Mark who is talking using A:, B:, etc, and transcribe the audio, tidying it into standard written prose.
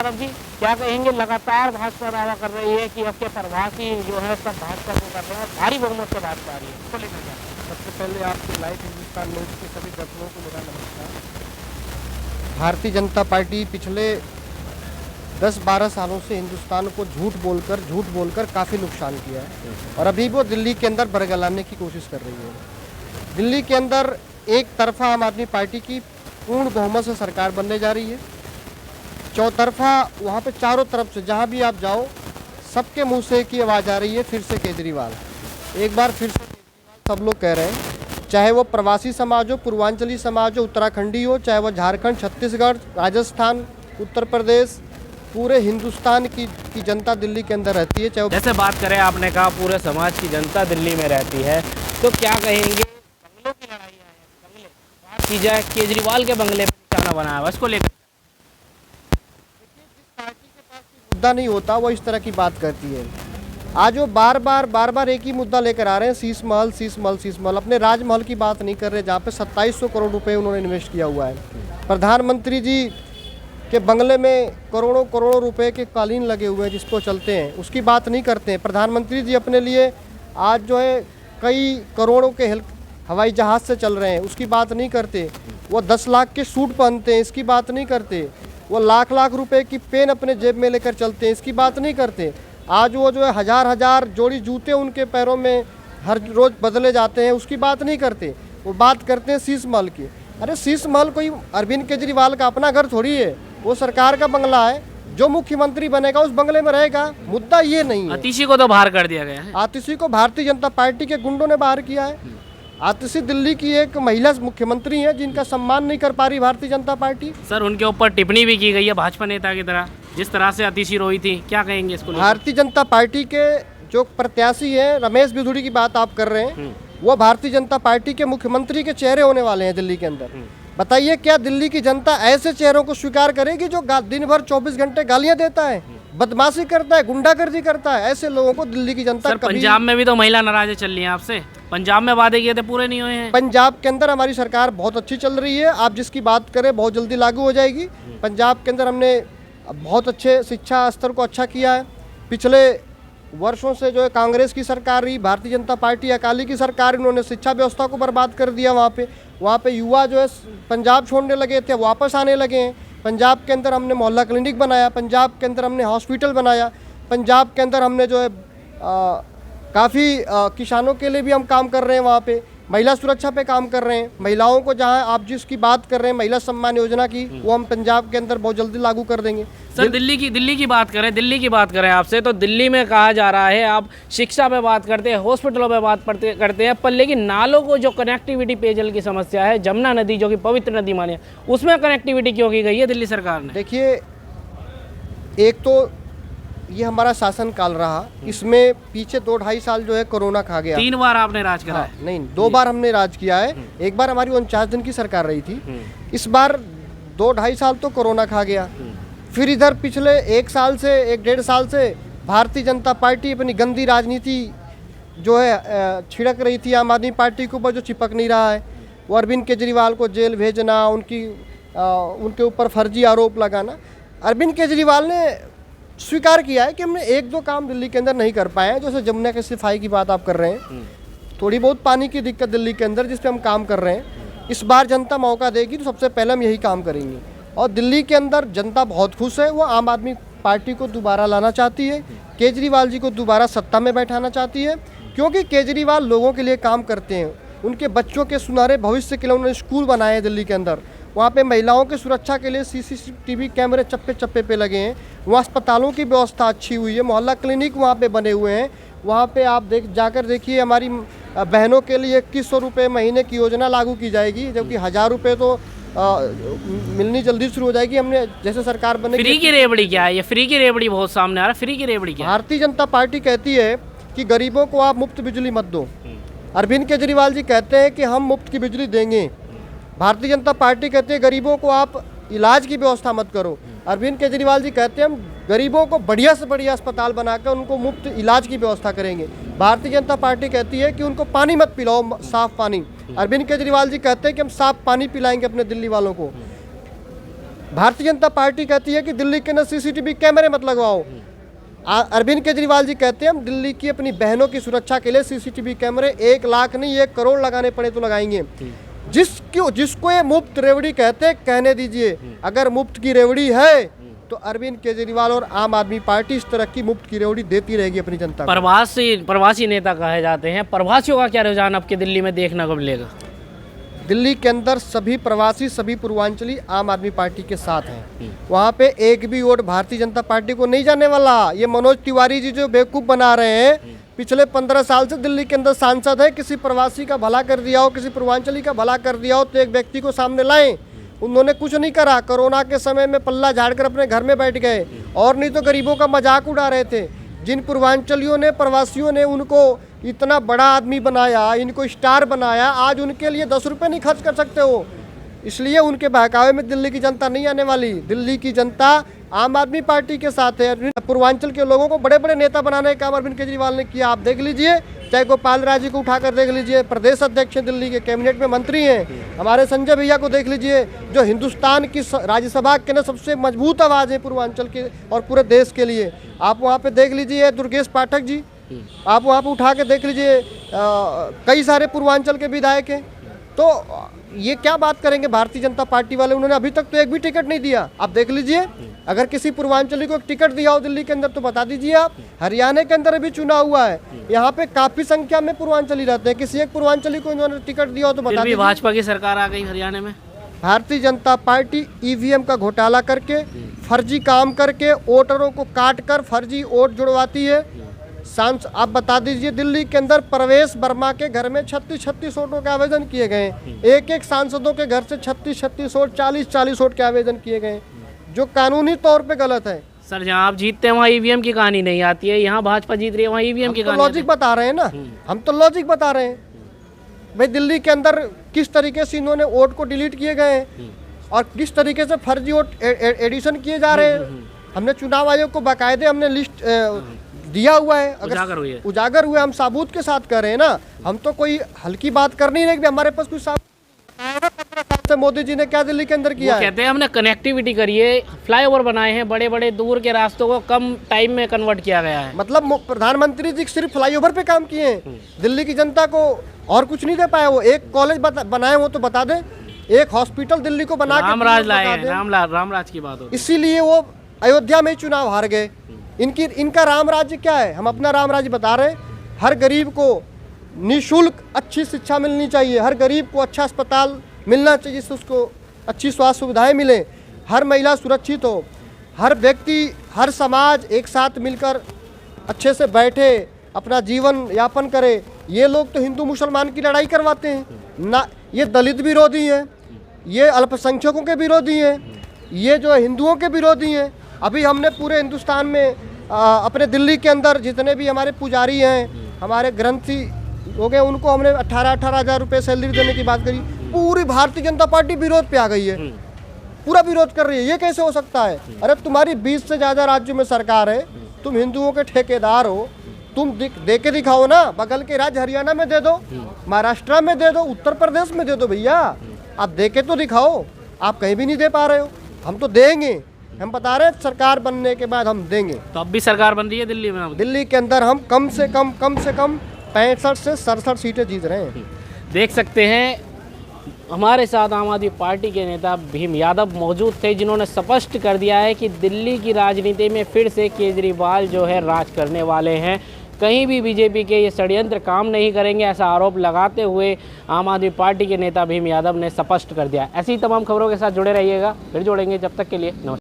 A: तरफ जी क्या कहेंगे, लगातार भाजपा दावा कर रही है कि अब के प्रवासी जो है सब भाजपा को कर रहे हैं, भारी बहुमत से भाजपा आ रही है, इसको लेकर क्या?
B: सबसे पहले आपके लाइव हिंदुस्तान न्यूज़ के सभी दर्शकों को मेरा नमस्कार। भारतीय जनता पार्टी पिछले 10-12 सालों से हिंदुस्तान को झूठ बोलकर काफ़ी नुकसान किया है और अभी वो दिल्ली के अंदर बरगलाने की कोशिश कर रही है। दिल्ली के अंदर एक तरफा आम आदमी पार्टी की पूर्ण बहुमत से सरकार बनने जा रही है, चौतरफा वहाँ पे चारों तरफ से जहाँ भी आप जाओ सबके मुंह से एक ही आवाज़ आ रही है, फिर से केजरीवाल। एक बार फिर से केजरीवाल सब लोग कह रहे हैं, चाहे वो प्रवासी समाज हो, पूर्वांचली समाज हो, उत्तराखंडी हो, चाहे वो झारखंड, छत्तीसगढ़, राजस्थान, उत्तर प्रदेश, पूरे हिंदुस्तान की जनता दिल्ली के अंदर रहती है। चाहे
A: जैसे बात करें, आपने कहा पूरे समाज की जनता दिल्ली में रहती है, तो क्या कहेंगे बंगलों की लड़ाई है, बंगले बात की जाए, केजरीवाल के बंगले पर निशाना बनाया है, उसको लेकर
B: मुद्दा नहीं होता वो इस तरह की बात करती है। आज वो बार बार एक ही मुद्दा लेकर आ रहे हैं, शीश महल। अपने राजमहल की बात नहीं कर रहे जहाँ पे 2700 करोड़ रुपए उन्होंने इन्वेस्ट किया हुआ है। प्रधानमंत्री जी के बंगले में करोड़ों रुपए के कालीन लगे हुए हैं जिसको चलते हैं, उसकी बात नहीं करते हैं। प्रधानमंत्री जी अपने लिए आज जो है कई करोड़ों के हवाई जहाज़ से चल रहे हैं, उसकी बात नहीं करते। वो 10 लाख के सूट पहनते हैं, इसकी बात नहीं करते। वो लाख रुपए की पेन अपने जेब में लेकर चलते हैं, इसकी बात नहीं करते। आज वो जो है हजार जोड़ी जूते उनके पैरों में हर रोज़ बदले जाते हैं, उसकी बात नहीं करते। वो बात करते हैं शीश महल की। अरे शीश महल कोई अरविंद केजरीवाल का अपना घर थोड़ी है, वो सरकार का बंगला है। जो मुख्यमंत्री बनेगा उस बंगले में रहेगा, मुद्दा ये नहीं है।
A: आतिशी को तो बाहर कर दिया गया है।
B: आतिशी को भारतीय जनता पार्टी के गुंडों ने बाहर किया है। आतिशी दिल्ली की एक महिला मुख्यमंत्री है जिनका सम्मान नहीं कर पा रही भारतीय जनता पार्टी।
A: सर, उनके ऊपर टिप्पणी भी की गई है भाजपा नेता की तरह, जिस तरह से आतिशी रोई थी, क्या कहेंगे इसको?
B: भारतीय जनता पार्टी के जो प्रत्याशी हैं, रमेश बिधूड़ी की बात आप कर रहे हैं, वो भारतीय जनता पार्टी के मुख्यमंत्री के चेहरे होने वाले हैं दिल्ली के अंदर। बताइए क्या दिल्ली की जनता ऐसे चेहरों को स्वीकार करेगी जो दिन भर 24 घंटे गालियां देता है, बदमाशी करता है, गुंडागर्दी करता है? ऐसे लोगों को दिल्ली की जनता कभी...
A: पंजाब में भी तो महिला नाराज चल रही है आपसे, पंजाब में वादे किए थे पूरे नहीं हुए हैं।
B: पंजाब के अंदर हमारी सरकार बहुत अच्छी चल रही है, आप जिसकी बात करें बहुत जल्दी लागू हो जाएगी। पंजाब के अंदर हमने बहुत अच्छे शिक्षा स्तर को अच्छा किया है। पिछले वर्षों से जो है कांग्रेस की सरकार रही, भारतीय जनता पार्टी अकाली की सरकार, इन्होंने शिक्षा व्यवस्था को बर्बाद कर दिया। वहाँ पे युवा जो है पंजाब छोड़ने लगे थे, वापस आने लगे हैं। पंजाब के अंदर हमने मोहल्ला क्लिनिक बनाया, पंजाब के अंदर हमने हॉस्पिटल बनाया, पंजाब के अंदर हमने जो है काफ़ी किसानों के लिए भी हम काम कर रहे हैं। वहाँ पे महिला सुरक्षा पे काम कर रहे हैं। महिलाओं को जहाँ आप जिसकी बात कर रहे हैं महिला सम्मान योजना की, वो हम पंजाब के अंदर बहुत जल्दी लागू कर देंगे।
A: सर, दिल्ली की बात करें आपसे, तो दिल्ली में कहा जा रहा है आप शिक्षा पे बात करते हैं, हॉस्पिटलों पे बात करते हैं, पर लेकिन नालों को जो कनेक्टिविटी, पेयजल की समस्या है, जमुना नदी जो कि पवित्र नदी मानी है, उसमें कनेक्टिविटी क्यों की गई है दिल्ली सरकार ने?
B: देखिए, एक तो ये हमारा शासन काल रहा, इसमें पीछे 2-2.5 साल जो है कोरोना खा गया।
A: 3 बार आपने राज करा है?
B: नहीं, 2 बार हमने राज किया है। एक बार हमारी 49 दिन की सरकार रही थी, इस बार 2-2.5 साल तो कोरोना खा गया। फिर इधर पिछले 1-1.5 साल से भारतीय जनता पार्टी अपनी गंदी राजनीति जो है छिड़क रही थी आम आदमी पार्टी के ऊपर, जो चिपक नहीं रहा है। वो अरविंद केजरीवाल को जेल भेजना, उनके ऊपर फर्जी आरोप लगाना। अरविंद केजरीवाल ने स्वीकार किया है कि हमने 1-2 काम दिल्ली के अंदर नहीं कर पाए हैं। जैसे जमुना की सफाई की बात आप कर रहे हैं, थोड़ी बहुत पानी की दिक्कत दिल्ली के अंदर जिस पे हम काम कर रहे हैं। इस बार जनता मौका देगी तो सबसे पहले हम यही काम करेंगे। और दिल्ली के अंदर जनता बहुत खुश है, वो आम आदमी पार्टी को दोबारा लाना चाहती है, केजरीवाल जी को दोबारा सत्ता में बैठाना चाहती है, क्योंकि केजरीवाल लोगों के लिए काम करते हैं। उनके बच्चों के सुनहरे भविष्य के लिए उन्होंने स्कूल बनाए हैं दिल्ली के अंदर। वहाँ पे महिलाओं की सुरक्षा के लिए CCTV कैमरे चप्पे पे लगे हैं। वहाँ अस्पतालों की व्यवस्था अच्छी हुई है, मोहल्ला क्लिनिक वहाँ पे बने हुए हैं। वहाँ पे आप जाकर देखिए, हमारी बहनों के लिए 2100 रुपये महीने की योजना लागू की जाएगी, जबकि 1000 रुपये तो मिलनी जल्दी शुरू हो जाएगी। हमने जैसे सरकार बने।
A: फ्री की रेवड़ी क्या है? ये फ्री की रेवड़ी बहुत सामने आ रहा है, फ्री की रेवड़ी क्या?
B: भारतीय जनता पार्टी कहती है कि गरीबों को आप मुफ्त बिजली मत दो। अरविंद केजरीवाल जी कहते हैं कि हम मुफ्त की बिजली देंगे। भारतीय जनता पार्टी कहती है गरीबों को आप इलाज की व्यवस्था मत करो। अरविंद केजरीवाल जी कहते हैं हम गरीबों को बढ़िया से बढ़िया अस्पताल बनाकर उनको मुफ्त इलाज की व्यवस्था करेंगे। भारतीय जनता पार्टी कहती है कि उनको पानी मत पिलाओ, साफ पानी। अरविंद केजरीवाल जी कहते हैं कि हम साफ पानी पिलाएंगे अपने दिल्ली वालों को। भारतीय जनता पार्टी कहती है कि दिल्ली के अंदर सीसीटीवी कैमरे मत लगवाओ। अरविंद केजरीवाल जी कहते हैं हम दिल्ली की अपनी बहनों की सुरक्षा के लिए सीसीटीवी कैमरे 1 लाख नहीं 1 करोड़ लगाने पड़े तो लगाएंगे। जिसको ये मुफ्त रेवड़ी कहते हैं कहने दीजिए। अगर मुफ्त की रेवड़ी है तो अरविंद केजरीवाल और आम आदमी पार्टी इस तरह की मुफ्त की रेवड़ी देती रहेगी अपनी जनता को।
A: प्रवासी नेता कहे जाते हैं, प्रवासियों का क्या रुझान आपके दिल्ली में देखने को मिलेगा?
B: दिल्ली के अंदर सभी प्रवासी सभी पूर्वांचली आम आदमी पार्टी के साथ हैं। वहाँ पे एक भी वोट भारतीय जनता पार्टी को नहीं जाने वाला। ये मनोज तिवारी जी जो बेवकूफ़ बना रहे हैं, पिछले 15 साल से दिल्ली के अंदर सांसद है, किसी प्रवासी का भला कर दिया हो, किसी पूर्वांचली का भला कर दिया हो तो एक व्यक्ति को सामने लाएं। उन्होंने कुछ नहीं करा। कोरोना के समय में पल्ला झाड़कर अपने घर में बैठ गए, और नहीं तो गरीबों का मजाक उड़ा रहे थे। जिन पूर्वांचलियों ने प्रवासियों ने उनको इतना बड़ा आदमी बनाया, इनको स्टार बनाया, आज उनके लिए 10 रुपये नहीं खर्च कर सकते हो। इसलिए उनके बहकावे में दिल्ली की जनता नहीं आने वाली। दिल्ली की जनता आम आदमी पार्टी के साथ है। पूर्वांचल के लोगों को बड़े बड़े नेता बनाने का काम अरविंद केजरीवाल ने किया। आप देख लीजिए, चाहे गोपाल राय जी को उठाकर देख लीजिए, प्रदेश अध्यक्ष हैं दिल्ली के, कैबिनेट में मंत्री हैं। हमारे संजय भैया को देख लीजिए, जो हिंदुस्तान की राज्यसभा के अंदर सबसे मजबूत आवाज़ है पूर्वांचल के और पूरे देश के लिए। आप वहाँ पे देख लीजिए दुर्गेश पाठक जी, आप वहाँ पे उठा के देख लीजिए, कई सारे पूर्वांचल के विधायक हैं। तो ये क्या बात करेंगे भारतीय जनता पार्टी वाले? उन्होंने अभी तक तो एक भी टिकट नहीं दिया। आप देख लीजिए, अगर किसी पूर्वांचली को एक टिकट दिया हो दिल्ली के अंदर तो बता दीजिए आप। हरियाणा के अंदर अभी चुनाव हुआ है, यहाँ पे काफी संख्या में पूर्वांचली रहते हैं। किसी एक पूर्वांचली को इन्होंने टिकट दिया हो तो बता दीजिए।
A: भाजपा की सरकार आ गई हरियाणा में।
B: भारतीय जनता पार्टी ईवीएम का घोटाला करके, फर्जी काम करके, वोटरों को काट कर फर्जी वोट जुड़वाती है। आप बता दीजिए, दिल्ली के अंदर प्रवेश वर्मा के घर में 36 वोटों के आवेदन किए गए। एक सांसदों के घर से 36 वोट, 40 वोट के आवेदन किए गए, जो कानूनी तौर पे गलत है।
A: सर, जहाँ आप जीतते हैं वहाँ ईवीएम की कहानी नहीं आती है, यहाँ भाजपा जीत रही है वहाँ ईवीएम की कहानी।
B: लॉजिक बता रहे हैं ना, हम तो लॉजिक बता रहे हैं भाई। दिल्ली के अंदर किस तरीके से इन्होंने वोट को डिलीट किए गए हैं और किस तरीके से फर्जी वोट एडिशन किए जा रहे हैं। हमने चुनाव आयोग को बाकायदे हमने लिस्ट दिया हुआ है, अगर उजागर हुए, हम साबूत के साथ कर रहे हैं ना। हम तो कोई हल्की बात कर नहीं रहे कि हमारे पास कुछ साबूत। मोदी जी ने क्या दिल्ली के अंदर किया है?
A: कहते हैं हमने कनेक्टिविटी करी है, फ्लाईओवर बनाए हैं, बड़े बड़े दूर के रास्तों को कम टाइम में कन्वर्ट किया गया है।
B: मतलब प्रधानमंत्री जी सिर्फ फ्लाईओवर पे काम किए हैं, दिल्ली की जनता को और कुछ नहीं दे पाए। वो एक कॉलेज बनाए हो तो बता दे, एक हॉस्पिटल दिल्ली को बना के
A: रामराज लाए, रामराज की बात होती।
B: इसीलिए वो अयोध्या में चुनाव हार गए। इनका राम राज्य क्या है? हम अपना राम राज्य बता रहे हैं। हर गरीब को निःशुल्क अच्छी शिक्षा मिलनी चाहिए, हर गरीब को अच्छा अस्पताल मिलना चाहिए जिससे उसको अच्छी स्वास्थ्य सुविधाएं मिले, हर महिला सुरक्षित हो, हर व्यक्ति हर समाज एक साथ मिलकर अच्छे से बैठे अपना जीवन यापन करे। ये लोग तो हिंदू मुसलमान की लड़ाई करवाते हैं ना। ये दलित विरोधी हैं, ये अल्पसंख्यकों के विरोधी हैं, ये जो हिंदुओं के विरोधी हैं। अभी हमने पूरे हिंदुस्तान में अपने दिल्ली के अंदर जितने भी हमारे पुजारी हैं, हमारे ग्रंथी हो गए, उनको हमने 18 हज़ार रुपये सैलरी देने की बात करी। पूरी भारतीय जनता पार्टी विरोध पे आ गई है, पूरा विरोध कर रही है। ये कैसे हो सकता है? अरे तुम्हारी 20 से ज़्यादा राज्यों में सरकार है, तुम हिंदुओं के ठेकेदार हो, तुम दे के दिखाओ ना। बगल के राज्य हरियाणा में दे दो, महाराष्ट्र में दे दो, उत्तर प्रदेश में दे दो। भैया आप दे के तो दिखाओ। आप कहीं भी नहीं दे पा रहे हो। हम तो देंगे, हम बता रहे हैं सरकार बनने के बाद हम देंगे।
A: तो अब भी सरकार बन रही है दिल्ली में?
B: दिल्ली के अंदर हम कम से कम 65 से 67 सीटें जीत रहे हैं।
A: देख सकते हैं हमारे साथ आम आदमी पार्टी के नेता भीम यादव मौजूद थे, जिन्होंने स्पष्ट कर दिया है कि दिल्ली की राजनीति में फिर से केजरीवाल जो है राज करने वाले हैं। कहीं भी बीजेपी के ये षड्यंत्र काम नहीं करेंगे, ऐसा आरोप लगाते हुए आम आदमी पार्टी के नेता भीम यादव ने स्पष्ट कर दिया। ऐसी तमाम खबरों के साथ जुड़े रहिएगा, फिर जोड़ेंगे। जब तक के लिए नमस्कार।